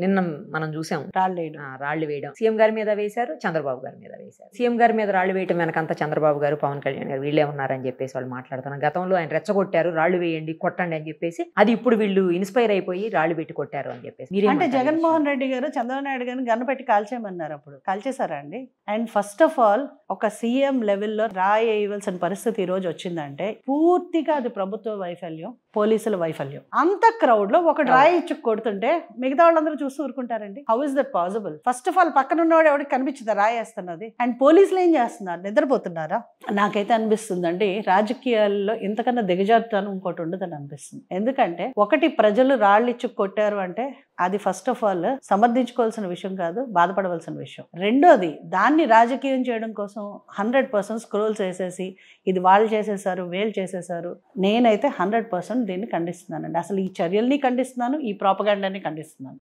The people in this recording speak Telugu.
నిన్న మనం చూసాం రాళ్లు వేయడం సీఎం గారి మీద వేశారు, చంద్రబాబు గారి మీద వేశారు. సీఎం గారి మీద రాళ్లు వేయటం వెనకంతా చంద్రబాబు గారు, పవన్ కళ్యాణ్ గారు వీళ్ళే ఉన్నారని చెప్పేసి వాళ్ళు మాట్లాడుతున్నారు. గతంలో ఆయన రెచ్చగొట్టారు, రాళ్లు వేయండి కొట్టండి అని చెప్పేసి, అది ఇప్పుడు వీళ్ళు ఇన్స్పైర్ అయిపోయి రాళ్లు పెట్టి కొట్టారు అని చెప్పేసి. అంటే జగన్మోహన్ రెడ్డి గారు చంద్రబాబు నాయుడు గారిని గన్ను పెట్టి కాల్చేయమన్నారు, అప్పుడు కాల్చేశారా అండి? అండ్ ఫస్ట్ ఆఫ్ ఆల్ ఒక సీఎం లెవెల్లో రాయి వేయవలసిన పరిస్థితి ఈ రోజు వచ్చిందంటే పూర్తిగా అది ప్రభుత్వ వైఫల్యం, పోలీసుల వైఫల్యం. అంత క్రౌడ్ లో ఒక రాయి ఇచ్చి కొడుతుంటే మిగతా వాళ్ళందరూ చూస్తూ ఊరుకుంటారండి? How is that possible? First of all పక్కన ఉన్నవాడు ఎవరికి కనిపించిందా రాయి వేస్తున్నది? అండ్ పోలీసులు ఏం చేస్తున్నారు? నిద్రపోతున్నారా? నాకైతే అనిపిస్తుందండి రాజకీయాల్లో ఇంతకన్నా దిగజారుతాను ఇంకోటి ఉండదని అనిపిస్తుంది. ఎందుకంటే ఒకటి, ప్రజలు రాళ్ళు ఇచ్చి కొట్టారు అంటే అది ఫస్ట్ ఆఫ్ ఆల్ సమర్థించుకోవాల్సిన విషయం కాదు, బాధపడవలసిన విషయం. రెండోది, దాన్ని రాజకీయం చేయడం కోసం 100% స్క్రోల్స్ వేసేసి ఇది వాళ్ళు చేసేసారు, వీళ్ళు చేసేసారు. నేనైతే 100% దీన్ని ఖండిస్తున్నానండి. అసలు ఈ చర్యల్ని ఖండిస్తున్నాను, ఈ ప్రాపగాండాని ఖండిస్తున్నాను.